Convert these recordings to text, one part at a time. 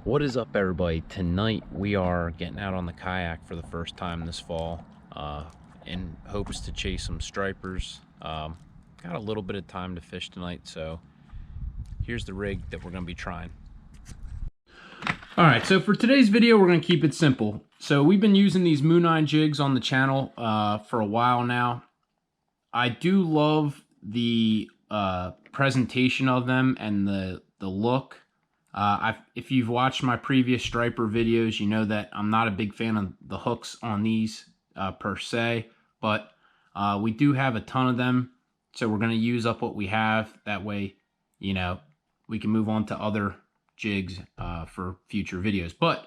What is up, everybody? Tonight we are getting out on the kayak for the first time this fall in hopes to chase some stripers. Got a little bit of time to fish tonight, so here's the rig that we're going to be trying. Alright, so for today's video we're going to keep it simple. So we've been using these Moon Eye jigs on the channel for a while now. I do love the presentation of them and the look. If you've watched my previous striper videos, you know that I'm not a big fan of the hooks on these per se, but we do have a ton of them, so we're going to use up what we have. That way, you know, we can move on to other jigs for future videos. But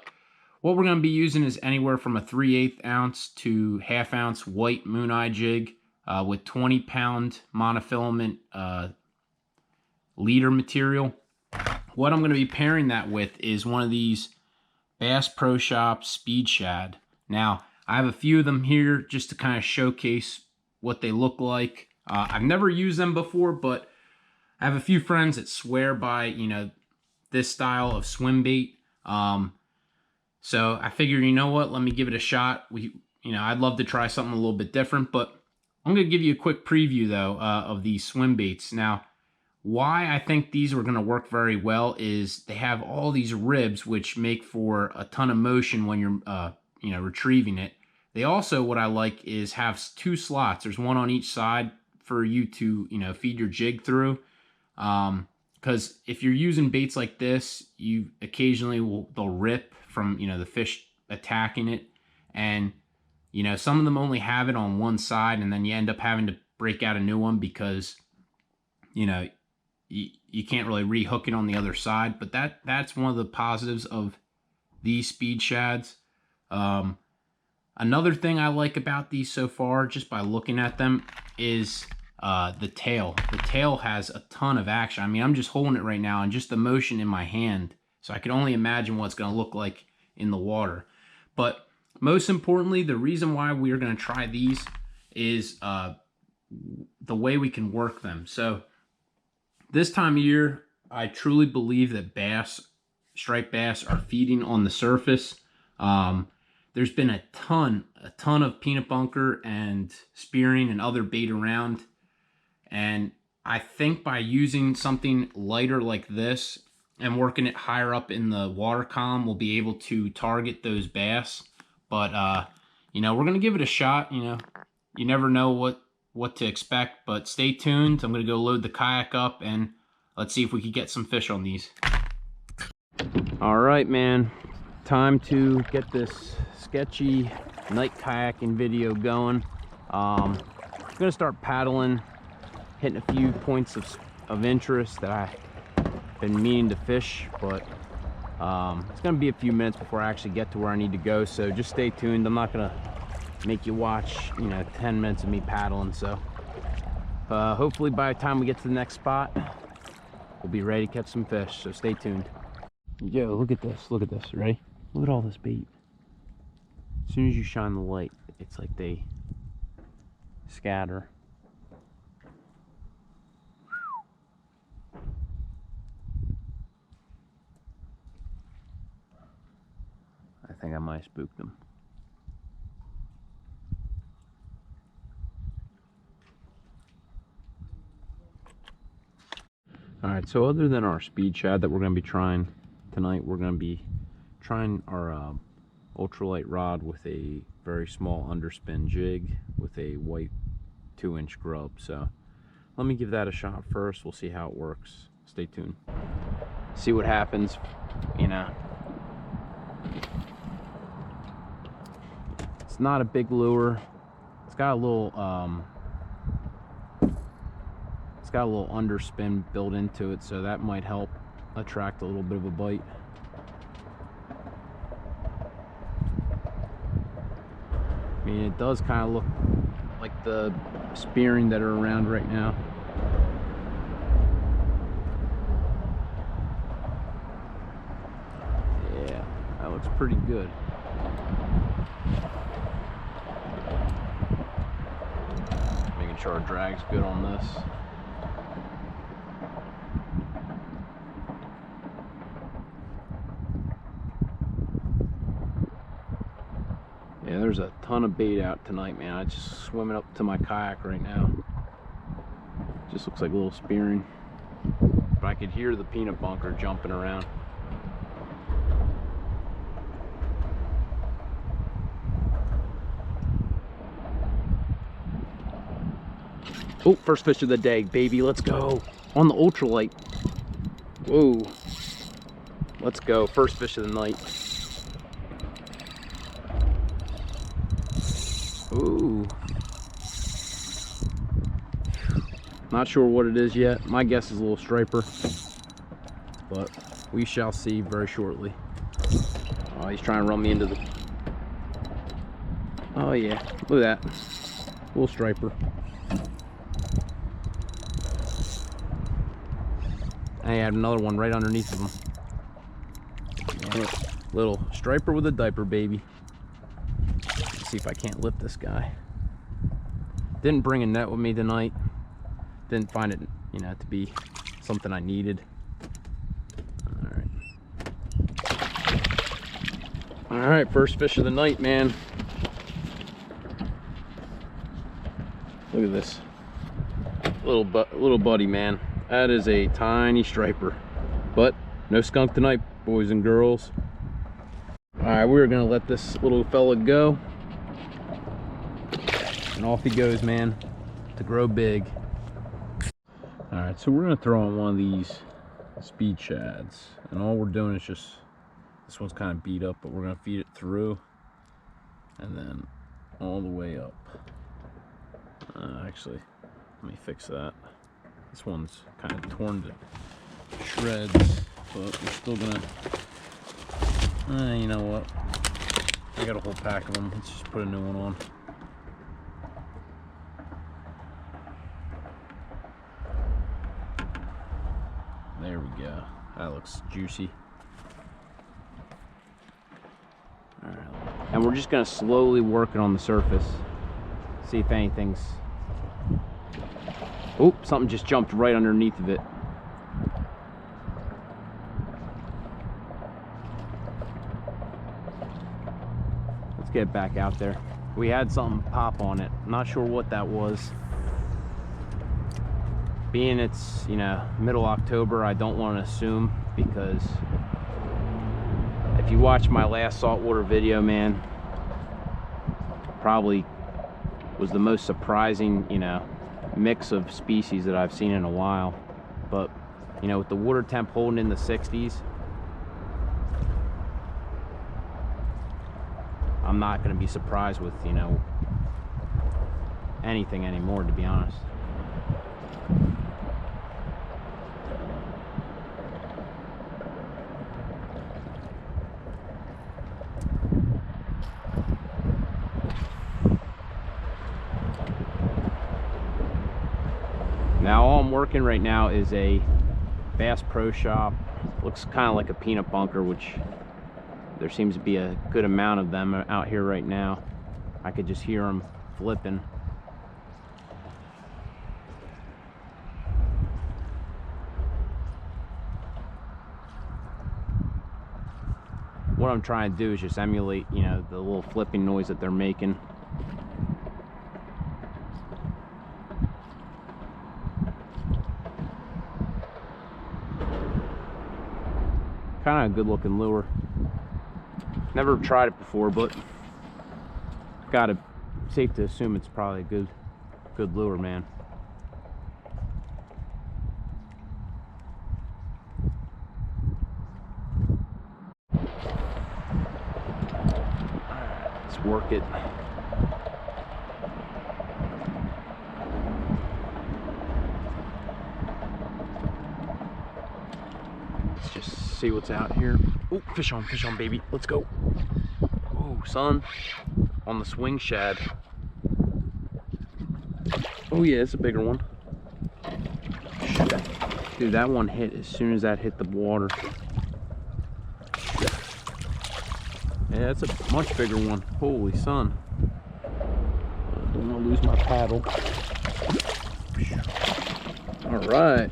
what we're going to be using is anywhere from a 3/8 ounce to 1/2 ounce white Moon Eye jig with 20-pound monofilament leader material. What I'm going to be pairing that with is one of these Bass Pro Shop Speed Shad. Now, I have a few of them here just to kind of showcase what they look like. I've never used them before, but I have a few friends that swear by, you know, this style of swim bait. So I figured, you know what, let me give it a shot. I'd love to try something a little bit different, but I'm going to give you a quick preview, though, of these swim baits. Now, why I think these are going to work very well is they have all these ribs, which make for a ton of motion when you're retrieving it. They also, what I like is have 2 slots. There's one on each side for you to, feed your jig through. Because if you're using baits like this, you occasionally they'll rip from, the fish attacking it. And, some of them only have it on one side, and then you end up having to break out a new one because, you can't really rehook it on the other side. But that's one of the positives of these Speed Shads. Another thing I like about these so far, just by looking at them, is the tail. The tail has a ton of action. I mean, I'm just holding it right now and just the motion in my hand. So I can only imagine what it's going to look like in the water. But most importantly, the reason why we are going to try these is the way we can work them. So this time of year, I truly believe that striped bass are feeding on the surface. There's been a ton of peanut bunker and spearing and other bait around. And I think by using something lighter like this and working it higher up in the water column, we'll be able to target those bass. But, we're going to give it a shot. You never know what to expect, but stay tuned. I'm going to go load the kayak up and let's see if we can get some fish on these. All right, man, time to get this sketchy night kayaking video going. I'm going to start paddling, hitting a few points of interest that I've been meaning to fish, but it's going to be a few minutes before I actually get to where I need to go, so just stay tuned. I'm not going to make you watch 10 minutes of me paddling. So hopefully by the time we get to the next spot, we'll be ready to catch some fish. So stay tuned. Yo, look at this, ready? Look at all this bait. As soon as you shine the light, it's like they scatter. I think I might have spooked them. Alright, so other than our Speed Shad that we're going to be trying tonight, we're going to be trying our ultralight rod with a very small underspin jig with a white 2-inch grub. So let me give that a shot first. We'll see how it works. Stay tuned. See what happens, It's not a big lure. It's got a little underspin built into it, so that might help attract a little bit of a bite. I mean, it does kind of look like the spearing that are around right now. Yeah, that looks pretty good. Making sure our drag's good on this. there's a ton of bait out tonight, man. I just swimming up to my kayak right now. Just looks like a little spearing. But I could hear the peanut bunker jumping around. Oh, first fish of the day, baby. Let's go. On the ultralight. Whoa. Let's go. First fish of the night. Ooh. Not sure what it is yet. My guess is a little striper, but we shall see very shortly. Oh, he's trying to run me into the... Oh yeah, look at that. Little striper. I have another one right underneath of him. Yeah, little striper with a diaper, baby. Let's see if I can't lift this guy. Didn't bring a net with me tonight. Didn't find it, you know, to be something I needed. All right, first fish of the night, man. Look at this little buddy, man. That is a tiny striper, but no skunk tonight, boys and girls. All right, we're gonna let this little fella go, and off he goes, man, to grow big. All right, so we're gonna throw on one of these speed shads, and all we're doing is just, this one's kind of beat up, but we're gonna feed it through and then all the way up. Actually, let me fix that. This one's kind of torn to shreds, but we're still gonna, you know what, I got a whole pack of them. Let's just put a new one on. There we go. That looks juicy. All right. And we're just gonna slowly work it on the surface. See if anything's... Oh, something just jumped right underneath of it. Let's get it back out there. We had something pop on it. Not sure what that was. Being it's, you know, middle October, I don't want to assume, because if you watch my last saltwater video, man, probably was the most surprising, you know, mix of species that I've seen in a while. But, you know, with the water temp holding in the 60s, I'm not going to be surprised with, you know, anything anymore, to be honest. Now all I'm working right now is a Bass Pro Shop. Looks kind of like a peanut bunker, which there seems to be a good amount of them out here right now. I could just hear them flipping. What I'm trying to do is just emulate, you know, the little flipping noise that they're making. Kind of a good looking lure. Never tried it before, but safe to assume it's probably a good lure, man. Let's work it. Let's just see what's out here. Oh, fish on, baby. Let's go. Oh, son. On the swing shad. Oh yeah, it's a bigger one. Dude, that one hit as soon as that hit the water. Yeah, that's a much bigger one. Holy son. I don't want to lose my paddle. Alright.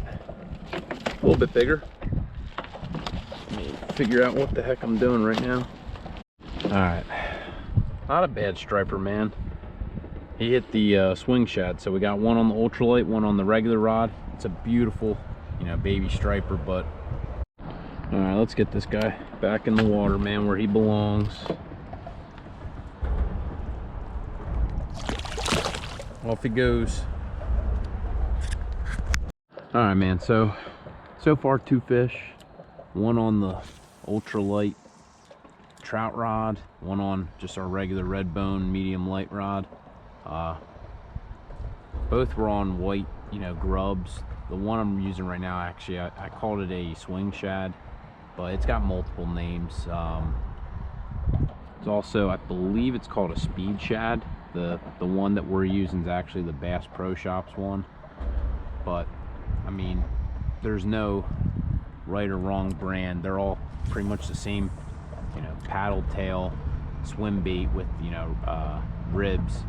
A little bit bigger. Let me figure out what the heck I'm doing right now. Alright. Not a bad striper, man. He hit the swing shad, so we got one on the ultralight, one on the regular rod. It's a beautiful, you know, baby striper. But all right, let's get this guy back in the water, man, where he belongs. Off he goes. All right, man, so far 2 fish. One on the ultralight trout rod, one on just our regular red bone medium light rod. Both were on white, you know, grubs. The one I'm using right now, actually, I called it a swing shad, but it's got multiple names. It's also, I believe it's called a speed shad. The one that we're using is actually the Bass Pro Shops one. But I mean, there's no right or wrong brand. They're all pretty much the same, you know, paddle tail swim bait with, you know, ribs.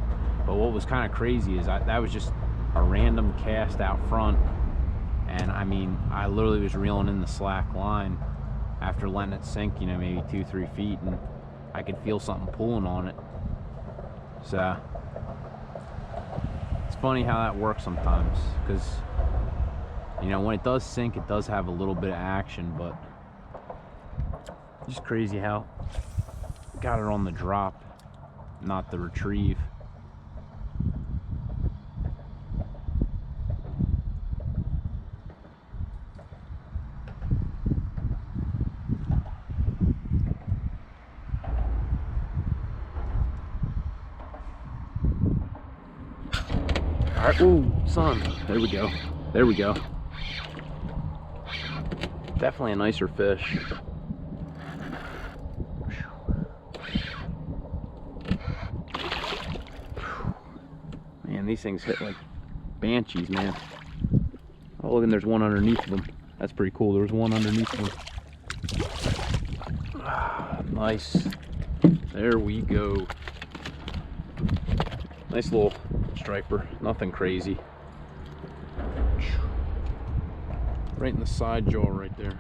But what was kind of crazy is that was just a random cast out front, and I mean, I literally was reeling in the slack line after letting it sink, you know, maybe 2-3 feet, and I could feel something pulling on it. So it's funny how that works sometimes, because, you know, when it does sink, it does have a little bit of action, but just crazy how got it on the drop, not the retrieve. All right, ooh, son, there we go. There we go. Definitely a nicer fish. Man, these things hit like banshees, man. Oh, look, and there's one underneath of them. That's pretty cool. There was one underneath them. Ah, nice. There we go. Nice little striper. Nothing crazy. Right in the side jaw right there.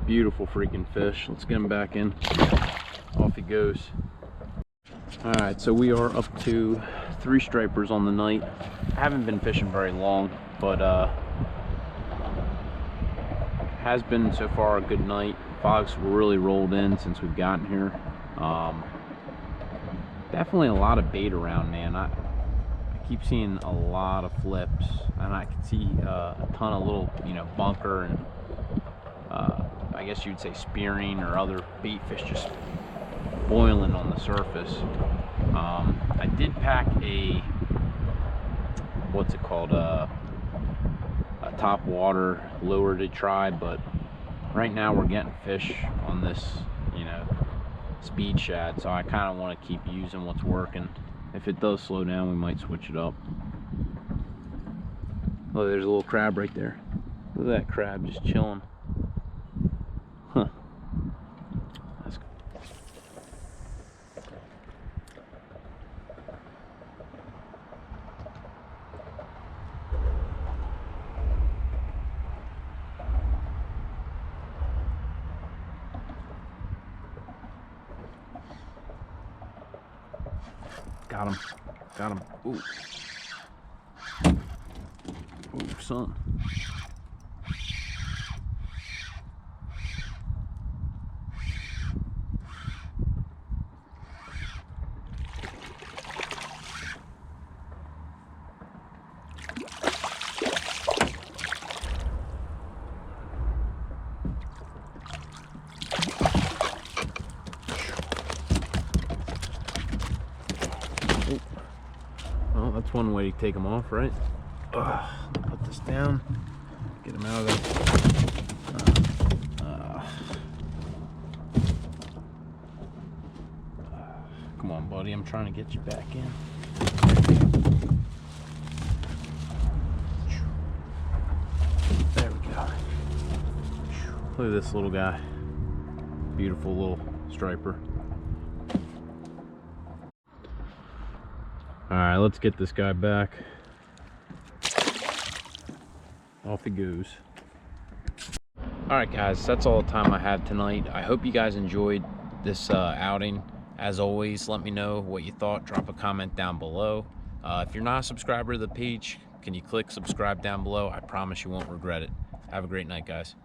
Beautiful freaking fish. Let's get him back in. Off he goes. Alright, so we are up to 3 stripers on the night. I haven't been fishing very long, but has been so far a good night. Fogs really rolled in since we've gotten here. Definitely a lot of bait around, man. I keep seeing a lot of flips, and I can see a ton of little, you know, bunker and I guess you'd say spearing or other bait fish just boiling on the surface. I did pack a, what's it called, a top water lure to try, but right now we're getting fish on this, you know, speed shad, so I kind of want to keep using what's working. If it does slow down, we might switch it up. Oh, there's a little crab right there. Look at that crab just chilling. Huh. That's good. Got him. Got him. Ooh. Ooh, son. Well, that's one way to take them off, right? Put this down, get them out of there. Come on, buddy, I'm trying to get you back in. There we go. Look at this little guy. Beautiful little striper. Alright, let's get this guy back. Off he goes. Alright guys, that's all the time I had tonight. I hope you guys enjoyed this outing. As always, let me know what you thought. Drop a comment down below. If you're not a subscriber to the page, can you click subscribe down below? I promise you won't regret it. Have a great night, guys.